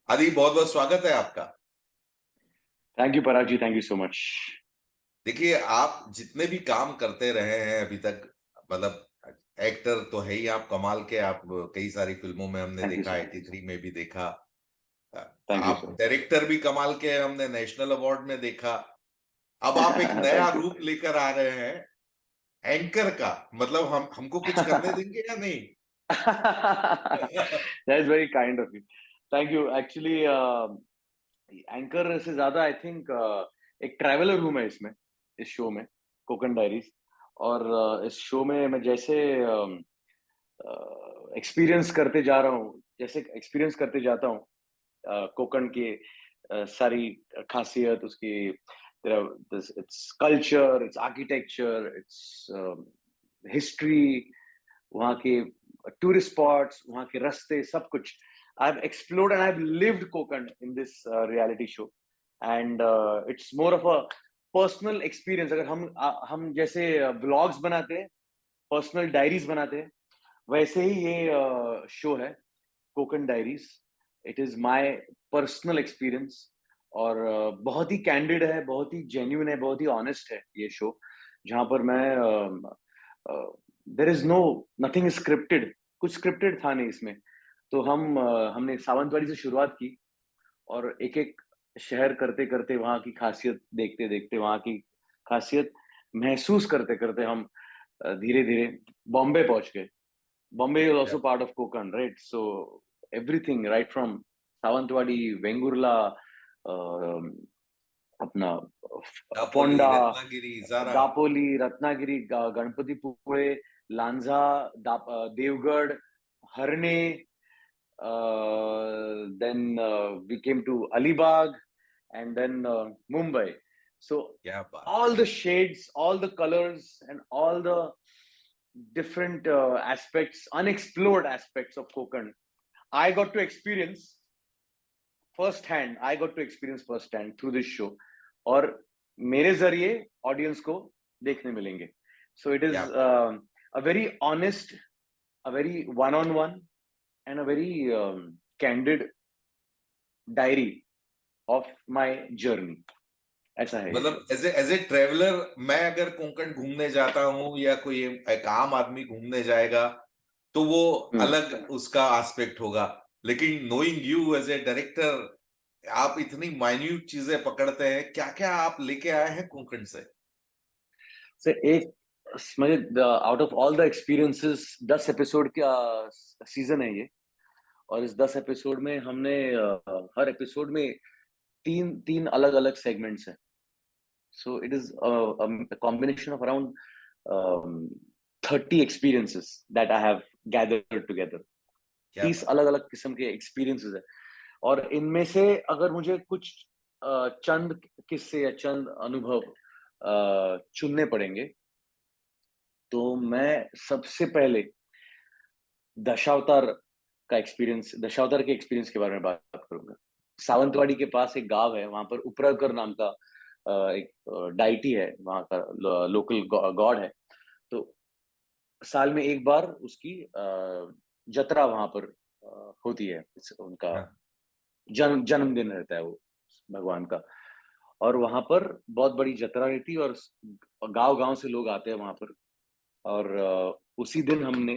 आदि, बहुत बहुत स्वागत है आपका। Thank you Parag ji, thank you so much. देखिए, आप जितने भी काम करते रहे हैं अभी तक, मतलब एक्टर तो है ही आप, कमाल के। आप कई सारी फिल्मों में हमने थैंक यू देखा, सर। 83 में भी देखा। थैंक यू आप सर। डायरेक्टर भी कमाल के हैं, हमने नेशनल अवार्ड में देखा। अब आप एक नया थैंक यू। रूप लेकर आ रहे हैं, एंकर का। मतलब हम हमको कुछ करने देंगे या नहीं? That is very kind of you. Thank you. Actually anchor से ज्यादा आई थिंक एक ट्रैवलर हूं मैं इसमें, इस शो में, कोकन डायरीज। और इस शो में मैं जैसे एक्सपीरियंस करते जा रहा हूँ, जैसे एक्सपीरियंस करते जाता हूँ कोकण की सारी खासियत उसकी, its culture, it's architecture, it's history, वहाँ के टूरिस्ट स्पॉट्स, वहाँ के रास्ते, सब कुछ I have explored and I have lived Konkan in this reality show. And it's more of a personal experience. अगर हम जैसे व्लॉग्स बनाते हैं, पर्सनल डायरीज बनाते हैं, वैसे ही ये शो है, Konkan diaries. It is my personal experience. और बहुत ही कैंडिड है, बहुत ही जेन्युइन है, बहुत ही ऑनेस्ट है ये शो, जहां पर मैं there is no, nothing scripted. कुछ स्क्रिप्टेड था नहीं इसमें। तो हमने सावंतवाड़ी से शुरुआत की, और एक एक शहर करते करते, वहाँ की खासियत देखते देखते, वहाँ की खासियत महसूस करते करते हम धीरे धीरे बॉम्बे पहुंच गए। Bombay is also part of Konkan, right? So everything, right from Sawantwadi, Vengurla, um, अपना दापोली, फोंडा, रत्नागिरी, जारा। Dapoli, Ratnagiri, Ganpatipule, Lanja, Devgad, Harne, then we came to Alibag, and then Mumbai. So क्या बात है! all the shades, all the colors, and all the different aspects, unexplored aspects of Konkan, I got to experience first hand. I got to experience first hand through this show, और मेरे जरिए audience को देखने मिलेंगे। So it is क्या बात! A very honest, a very one on one, and a very candid diary of my journey. ऐसा है ये शो। मतलब एज ए ट्रेवलर, मैं अगर कोंकण घूमने जाता हूँ या कोई एक आम आदमी घूमने जाएगा, तो वो हम्म। अलग उसका एस्पेक्ट होगा। लेकिन knowing you as a director, आप इतनी माइन्यूट चीजें पकड़ते हैं। क्या क्या आप लेके आए हैं कोंकण से? से एक, मुझे out of all the experiences, 10 episode का सीजन है ये। और इस 10 एपिसोड में हमने हर एपिसोड में तीन तीन अलग अलग सेगमेंट्स हैं। So it is a combination of around 30 experiences that I have gathered together. क्या 30 बात! अलग अलग किस्म के एक्सपीरियंसेस है। और इनमें से अगर मुझे कुछ चंद किस्से या चंद अनुभव चुनने पड़ेंगे, तो मैं सबसे पहले दशावतार दशावतार के एक्सपीरियंस के बारे में बात करूंगा। सावंतवाड़ी के पास एक गांव है, वहां पर उपरकर नाम का एक डाइटी है, वहां का लोकल गॉड है। तो साल में एक बार उसकी जतरा वहां पर होती है। उनका हाँ। जन्मदिन रहता है वो, भगवान का। और वहां पर बहुत बड़ी जतरा रहती है, और गांव गांव से लोग आते हैं वहां पर। और उसी दिन हमने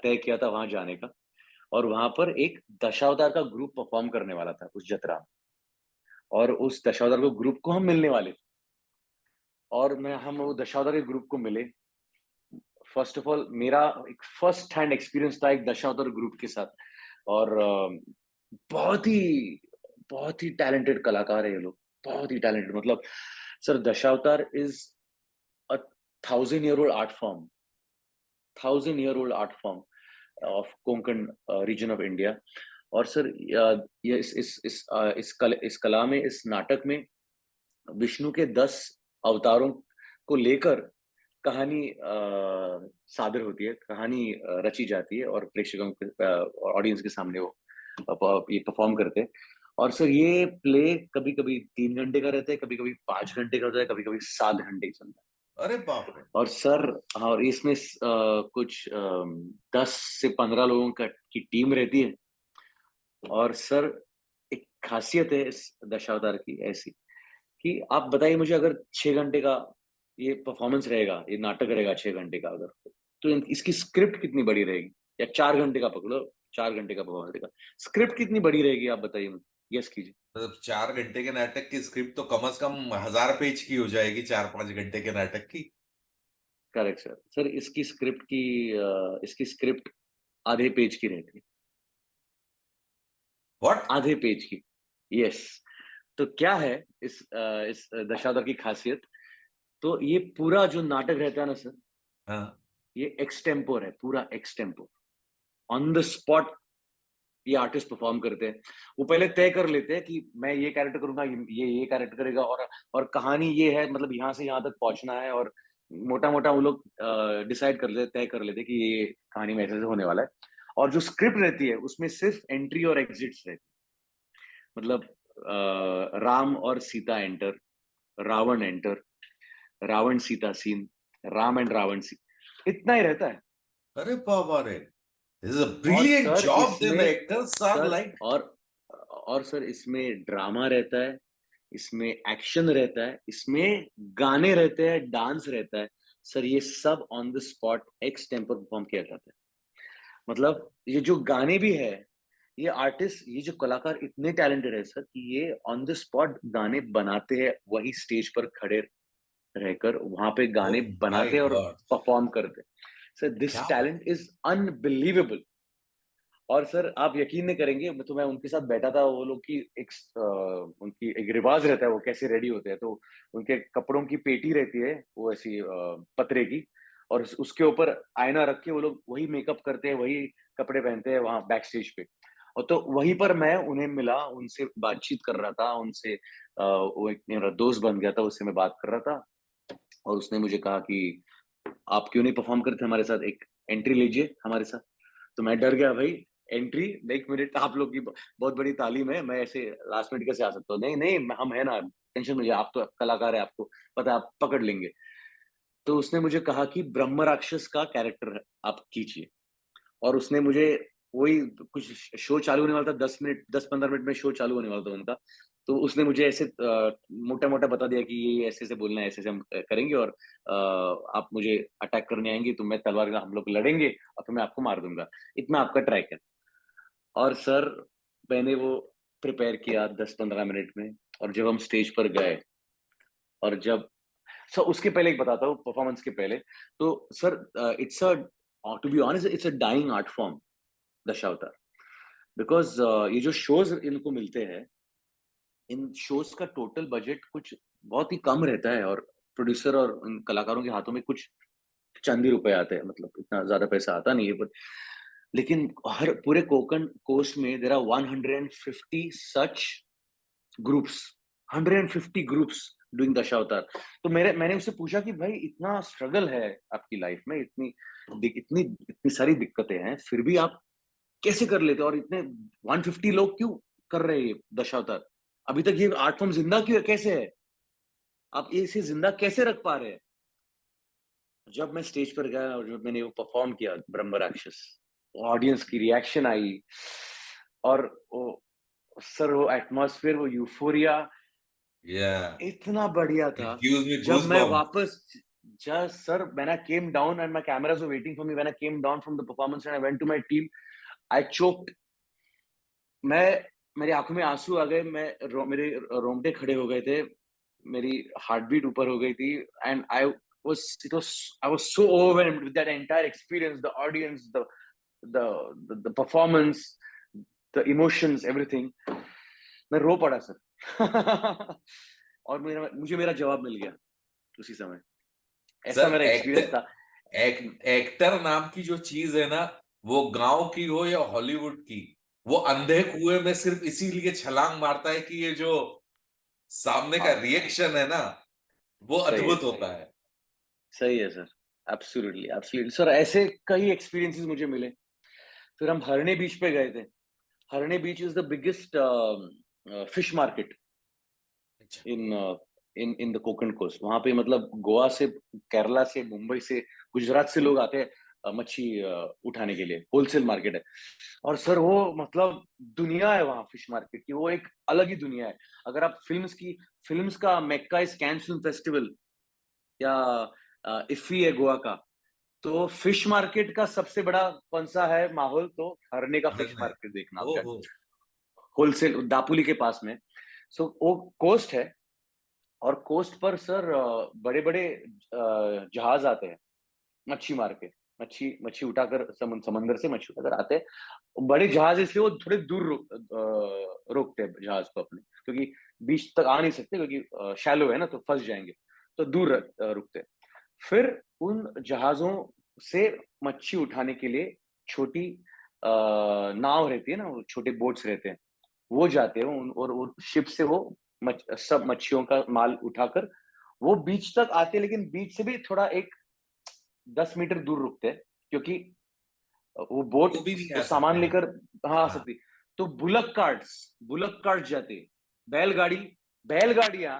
तय किया था वहां जाने का। और वहां पर एक दशावतार का ग्रुप परफॉर्म करने वाला था उस जतरा में, और उस दशावतार को ग्रुप को हम मिलने वाले थे। और मैं हम वो दशावतार के ग्रुप को मिले। फर्स्ट ऑफ ऑल, मेरा एक फर्स्ट हैंड एक्सपीरियंस था एक दशावतार ग्रुप के साथ। और बहुत ही बहुत ही टैलेंटेड कलाकार है ये लोग, बहुत ही टैलेंटेड। मतलब sir, Dashavatar is a 1000 year old art form, 1000 year old art form of Konkan region of India. और सर, ये इस कला में, इस नाटक में विष्णु के 10 अवतारों को लेकर कहानी सादर होती है, कहानी रची जाती है, और प्रेक्षकों के ऑडियंस के सामने वो ये परफॉर्म करते हैं। और सर, ये प्ले कभी कभी 3 घंटे का रहता है, कभी कभी 5 घंटे का होता है, कभी कभी 7 घंटे का चलता है। अरे बाप रे! और सर, और इसमें कुछ 10 से 15 लोगों की टीम रहती है। और सर, खासियत है इस दशावतार की ऐसी कि आप बताइए मुझे, अगर 6 घंटे का ये परफॉर्मेंस रहेगा, ये नाटक रहेगा 6 घंटे का अगर, तो इसकी स्क्रिप्ट कितनी बड़ी रहेगी? या 4 घंटे का पकड़ो, 4 घंटे का परफॉर्मेंस रहेगा, स्क्रिप्ट कितनी बड़ी रहेगी आप बताइए मुझे, गेस कीजिए। मतलब 4 घंटे के नाटक की स्क्रिप्ट तो कम से कम 1000 पेज की हो जाएगी, 4-5 घंटे के नाटक की। Correct sir. सर इसकी स्क्रिप्ट आधे पेज की रहती है, व्हाट? आधे पेज की। यस। तो क्या है इस दशावतार की खासियत? तो ये पूरा जो नाटक रहता है ना सर, हाँ। ये एक्सटेम्पोर है, पूरा एक्सटेम्पोर, ऑन द स्पॉट ये आर्टिस्ट परफॉर्म करते हैं। वो पहले तय कर लेते हैं कि मैं ये कैरेक्टर करूंगा, ये कैरेक्टर करेगा, और कहानी ये है, मतलब यहाँ से यहाँ तक पहुंचना है, और मोटा मोटा वो लोग डिसाइड कर लेते, तय कर लेते हैं कि ये कहानी में ऐसे ऐसे होने वाला है। और जो स्क्रिप्ट रहती है उसमें सिर्फ एंट्री और एग्जिट्स रहती है। मतलब राम और Sita enter, Ravan enter, Ravan Sita scene, Ram and Ravan scene, इतना ही रहता है। अरे बाबा रे, दिस इज अ और ब्रिलियंट सर जॉब, द इसमें एक्टर्स आर सर लाइक। और सर इसमें ड्रामा रहता है, इसमें एक्शन रहता है, इसमें गाने रहते हैं, डांस रहता है। सर ये सब on the spot extempore perform किया जाता है। मतलब ये जो गाने भी है, ये आर्टिस्ट, ये जो कलाकार इतने टैलेंटेड है सर कि ये ऑन द स्पॉट गाने बनाते हैं, वही स्टेज पर खड़े रहकर वहां पे ओह गाने माय बनाते हैं और गॉड, परफॉर्म करते हैं। सर दिस क्या बात। Talent is unbelievable. और सर आप यकीन नहीं करेंगे, तो मैं उनके साथ बैठा था, वो लोग की उनकी एक रिवाज रहता है, वो कैसे रेडी होते हैं, तो उनके कपड़ों की पेटी रहती है, वो ऐसी पतरे की, और उसके ऊपर आईना रख के वो लोग वही मेकअप करते हैं, वही कपड़े पहनते हैं वहां बैक स्टेज पे। और तो वहीं पर मैं उन्हें मिला, उनसे बातचीत कर रहा था, उनसे वो एक मेरा दोस्त बन गया था, उससे मैं बात कर रहा था। और उसने मुझे कहा कि आप क्यों नहीं परफॉर्म करते हमारे साथ, एक एंट्री लीजिए हमारे साथ। तो मैं डर गया भाई, एंट्री, 1 मिनट, आप लोग की बहुत बड़ी तालीम है, मैं ऐसे लास्ट मिनट कैसे आ सकता हूँ? नहीं नहीं, हम है ना, टेंशन में, आप तो कलाकार है, आपको पता है, आप पकड़ लेंगे। तो उसने मुझे कहा कि ब्रह्म राक्षस का कैरेक्टर आप कीजिए। और उसने मुझे वही, कुछ शो चालू होने वाला था, 10 मिनट, 10-15 मिनट में शो चालू होने वाला था उनका। तो उसने मुझे ऐसे मोटा मोटा बता दिया कि ये ऐसे ऐसे बोलना है, ऐसे ऐसे हम करेंगे, और आप मुझे अटैक करने आएंगे तो मैं तलवार का, हम लोग लड़ेंगे, और फिर मैं आपको मार दूंगा, इतना आपका ट्रैक है। और सर मैंने वो प्रिपेयर किया 10-15 मिनट में, और जब हम स्टेज पर गए, और जब सर उसके पहले एक बताता हूँ, परफॉर्मेंस के पहले। तो sir it's a, to be honest, it's a dying art form, Dashavatar. Because ये जो शोज इनको मिलते हैं, इन शोज का टोटल बजट कुछ बहुत ही कम रहता है, और प्रोड्यूसर और उन कलाकारों के हाथों में कुछ चंद ही रुपए आते हैं, मतलब इतना ज्यादा पैसा आता नहीं है, पर लेकिन हर पूरे कोकण कोस्ट में there are 150 such groups, 150 groups doing Dashavatar. तो मैंने उससे पूछा कि भाई इतना स्ट्रगल है आपकी लाइफ में, इतनी इतनी सारी दिक्कतें हैं, फिर भी आप कैसे कर लेते हो, और इतने 150 लोग क्यों कर रहे हैं ये दशावतार? अभी तक ये आर्ट फॉर्म जिंदा क्यों है, कैसे है? आप इसे जिंदा कैसे रख पा रहे हैं? जब मैं स्टेज पर गया और जब मैंने वो परफॉर्म किया ब्रह्म राक्षस, ऑडियंस की रिएक्शन आई, और वो सर वो एटमॉस्फेयर, वो यूफोरिया या, इतना बढ़िया था। इट गिव्स मी जब मैं गूज़बम्प्स। वापस, just sir, when I came down and my cameras were waiting for me, when I came down from the performance and I went to my team, I choked. मैं, मेरी आंखों में आंसू आ गए, मेरे रोंगटे खड़े हो गए थे, मेरी हार्ट बीट ऊपर हो गई थी, and I was so overwhelmed with that entire experience, the audience, the performance, the emotions, everything. मैं रो पड़ा सर। और मुझे मेरा जवाब मिल गया उसी समय। ऐसा सर मेरा एक्सपीरियंस था। एक्टर नाम की जो चीज है ना, वो गांव की हो या हॉलीवुड की, वो अंधे कुएं में सिर्फ इसीलिए छलांग मारता है कि ये जो सामने का हाँ, रिएक्शन है ना, वो सही है, अद्भुत होता है। सही है सर। एब्सोल्युटली, एब्सोल्युटली सर, ऐसे कई एक्सपीरियंसेस मुझे मिले। फिर हम हरणे बीच पे गए थे। Harne beach is the biggest fish market अच्छा। In in the Konkan coast. वहां पे मतलब गोवा से, केरला से, मुंबई से, गुजरात से लोग आते हैं मच्छी उठाने के लिए, होलसेल मार्केट है। और सर वो मतलब दुनिया है वहाँ फिश मार्केट की, वो एक अलग ही दुनिया है। अगर आप फिल्म्स का Mecca is can film festival, या इफ्फी है गोवा का, तो फिश मार्केट का सबसे बड़ा कौन सा है माहौल, तो हरने का फिश धन्य है। मार्केट देखना आप ओहो। जाके, होलसेल दापुली के पास में। सो वो कोस्ट है, और कोस्ट पर सर बड़े बड़े जहाज आते हैं मच्छी मार के, मच्छी मच्छी उठाकर, समंदर से मच्छी उठाकर आते हैं। बड़े जहाज इसलिए वो थोड़े दूर रोकते हैं जहाज को अपने, क्योंकि बीच तक आ नहीं सकते, क्योंकि शैलो है ना, तो फंस जाएंगे, तो दूर रुकते हैं। फिर उन जहाजों से मच्छी उठाने के लिए छोटी नाव रहती है ना, वो छोटे बोट्स रहते हैं, वो जाते हैं और शिप से वो सब मच्छियों का माल उठाकर वो बीच तक आते हैं, लेकिन बीच से भी थोड़ा एक 10 मीटर दूर रुकते हैं, क्योंकि वो बोट वो भी नहीं तो आ सकते सामान हैं। लेकर हाँ आ हाँ। सकती। तो बुलक कार्ट जाते हैं, बैलगाड़ी बैलगाड़ियां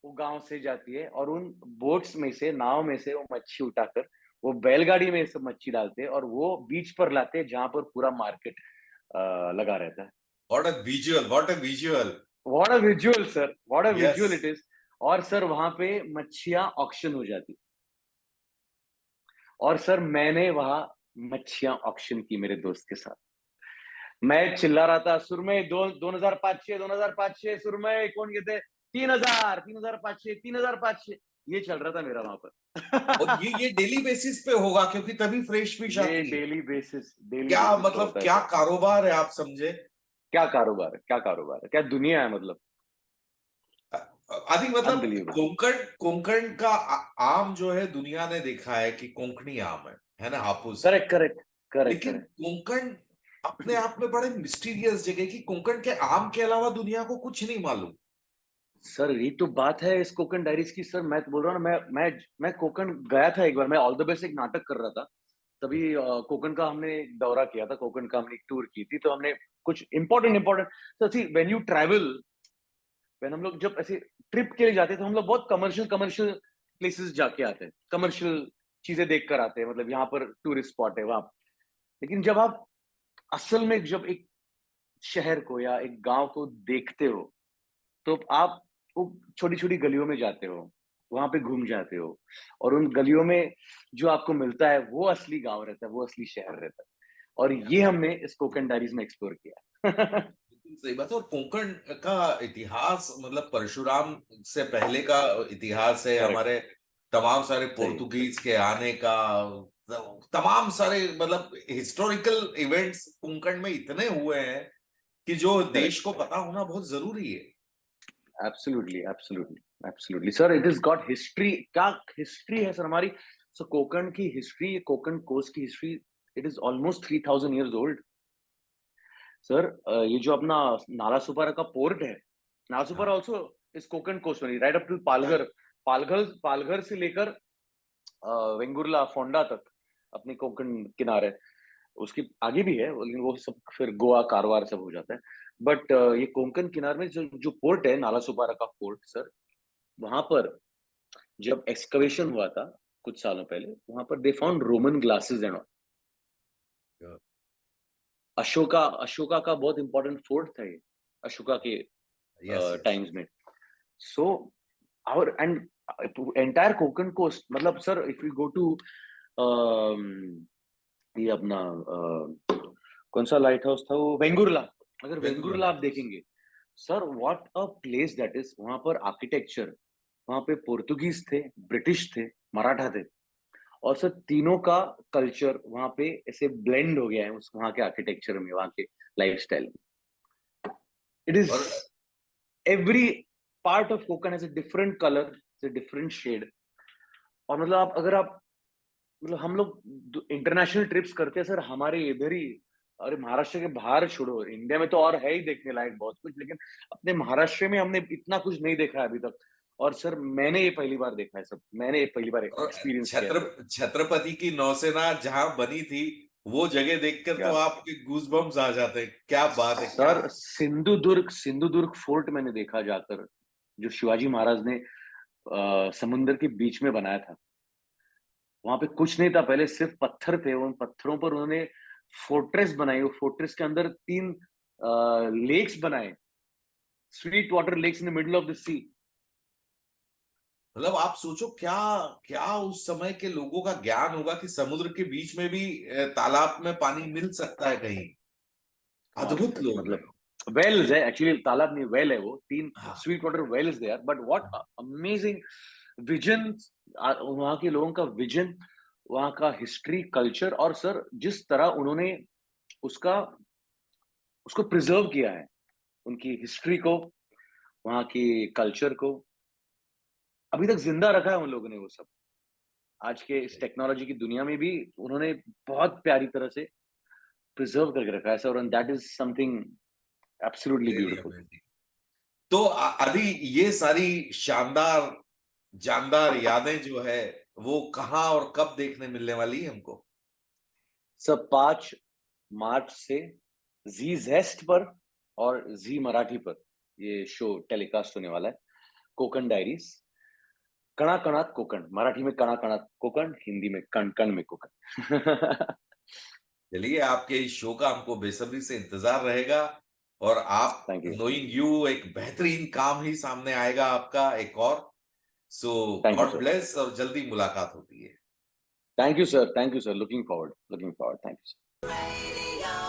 वो गांव से जाती है, और उन बोट्स में से, नाव में से वो मच्छी उठाकर वो बैलगाड़ी में सब मच्छी डालते हैं, और वो बीच पर लाते हैं जहां पर पूरा मार्केट लगा रहता है। What a visual, what a visual. What a visual sir, what a yes. Visual it is. और सर वहां पे मच्छियां ऑक्शन हो जाती, और सर मैंने वहां मच्छियां ऑक्शन की मेरे दोस्त के साथ। मैं चिल्ला रहा था, सुरमई 2,500, 2,500 सुरमई, कौन कहते, 3,000, 3,500, 3,500, ये चल रहा था मेरा वहां और पर। ये डेली बेसिस पे होगा, क्योंकि तभी फ्रेश फिश ये आती है। डेली क्या बेसिस पे मतलब, होता है क्या सर। कारोबार है, आप समझे। क्या कारोबार है, क्या कारोबार है, क्या दुनिया है मतलब। आदि मतलब अनबिलीवेबल। कोंकण कोंकण का आम जो है, दुनिया ने देखा है कि कोंकणी आम है ना, हापुस है। करेक्ट करेक्ट करेक्ट लेकिन करेक्ट। कोंकण अपने आप में बड़े मिस्टीरियस जगह, कि कोंकण के आम के अलावा दुनिया को कुछ नहीं मालूम। सर ये तो बात है इस कोकन डायरीज की सर, मैं तो बोल रहा हूँ ना, मैं कोकन गया था एक बार, मैं ऑल द बेस्ट एक नाटक कर रहा था, तभी कोकन का हमने एक दौरा किया था, कोकन का हमने एक टूर की थी, तो हमने कुछ इंपॉर्टेंट इंपॉर्टेंट, तो see when you travel, when हम लोग जब ऐसे ट्रिप के लिए जाते हैं, तो हम लोग बहुत कमर्शियल कमर्शियल प्लेसेस जाके आते हैं, कमर्शियल चीजें देख कर आते हैं, मतलब यहाँ पर टूरिस्ट स्पॉट है वहां। लेकिन जब आप असल में जब एक शहर को या एक गांव को देखते हो, तो आप वो छोटी छोटी गलियों में जाते हो, वहां पे घूम जाते हो, और उन गलियों में जो आपको मिलता है वो असली गांव रहता है, वो असली शहर रहता है। और ये हमने इस कोकन डायरीज में एक्सप्लोर किया। बिल्कुल सही बात है। और कोंकण का इतिहास मतलब परशुराम से पहले का इतिहास है। करेक्ट। हमारे तमाम सारे सही। पोर्तुगीज के आने का, तमाम सारे मतलब हिस्टोरिकल इवेंट्स कोंकण में इतने हुए हैं कि जो देश करेक्ट। को पता होना बहुत जरूरी है। Absolutely absolutely absolutely sir, it is got history, क्या हिस्ट्री है सर हमारी। सो कोकण की हिस्ट्री, कोकण कोस्ट की history, it is almost 3,000 years old sir. ये जो अपना नाला सुपारा का पोर्ट है, नाला सुपारा हाँ। ऑल्सो इस कोकण कोस्ट में, राइट अप टू हाँ। पालघर। पालघर से लेकर वेंगुर्ला फोंडा तक अपने कोकण किनारे, उसकी आगे भी है, लेकिन वो सब फिर गोवा कारवार सब हो जाता है। बट ये कोंकण किनारे में जो जो पोर्ट है, नाला सुपारा का पोर्ट सर, वहां पर जब एक्सकवेशन हुआ था कुछ सालों पहले, वहां पर they found Roman glasses and, Ashoka का बहुत इंपॉर्टेंट फोर्ट था ये, अशोका के यस यस। टाइम्स में। So our and entire Konkan coast, मतलब sir if you go to ये अपना कौन सा लाइट हाउस था वो, वेंगुर्ला, अगर वेंगुर्ला वेंगुर्ला आप लाइट हाउस। देखेंगे sir, what a place that is. वहां पर आर्किटेक्चर, वहां पे पोर्तुगीज थे, ब्रिटिश थे, मराठा थे, और सर तीनों का कल्चर वहां पे ऐसे ब्लेंड हो गया है उस वहां के आर्किटेक्चर में, वहां के लाइफस्टाइल में। इट इज और every part of Konkan has a different colour, different shade. और मतलब आप अगर आप मतलब हम लोग इंटरनेशनल ट्रिप्स करते हैं सर, हमारे इधर ही, अरे महाराष्ट्र के बाहर छोड़ो, इंडिया में तो और है ही देखने लायक बहुत कुछ, लेकिन अपने महाराष्ट्र में हमने इतना कुछ नहीं देखा है अभी तक। और सर मैंने ये पहली बार देखा है सब, मैंने ये पहली बार और एक्सपीरियंस किया है सब। छत्रपति की नौसेना जहां बनी थी, वो जगह देखकर तो क्या आपके गूज बम्स आ जाते हैं। क्या बात है, क्या। सर, सिंधुदुर्ग फोर्ट मैंने देखा जाकर, जो शिवाजी महाराज ने समुंदर के बीच में बनाया था। वहां पे कुछ नहीं था, पहले सिर्फ पत्थर थे, उन पत्थरों पर उन्होंने फोर्ट्रेस बनाई, वो फोर्ट्रेस के अंदर 3 लेक्स बनाए, sweet water lakes in the middle of the sea. मतलब आप सोचो क्या क्या उस समय के लोगों का ज्ञान होगा कि समुद्र के बीच में भी तालाब में पानी मिल सकता है कहीं। कमाल अद्भुत है लोग हैं। मतलब। वेल्स है एक्चुअली, तालाब नहीं, वेल है वो, 3 हाँ। Sweet water wells they are, but what amazing vision वहां के लोगों का विजन, वहां का हिस्ट्री, कल्चर, और सर जिस तरह उन्होंने उसका उसको प्रिजर्व किया है, उनकी हिस्ट्री को, वहां की कल्चर को अभी तक जिंदा रखा है उन लोगों ने वो सब। आज के इस टेक्नोलॉजी की दुनिया में भी उन्होंने बहुत प्यारी तरह से प्रिजर्व करके रखा है sir, and that is something absolutely really beautiful. Amazing. तो अभी ये सारी शानदार जानदार यादें जो है वो कहाँ और कब देखने मिलने वाली है हमको? सब 5 मार्च से जी जेस्ट पर और जी मराठी पर ये शो टेलीकास्ट होने वाला है, कोकण डायरीज। कणा कणात कोकण, मराठी में कणा कणात कोकण, हिंदी में कण कण में कोकण। चलिए, आपके इस शो का हमको बेसब्री से इंतजार रहेगा और आप थैंक यू, नोइंग यू एक बेहतरीन काम ही सामने आएगा आपका एक और। So thank you God sir, bless और जल्दी मुलाकात होती है। Thank you sir, thank you sir, looking forward, looking forward, thank you. Radio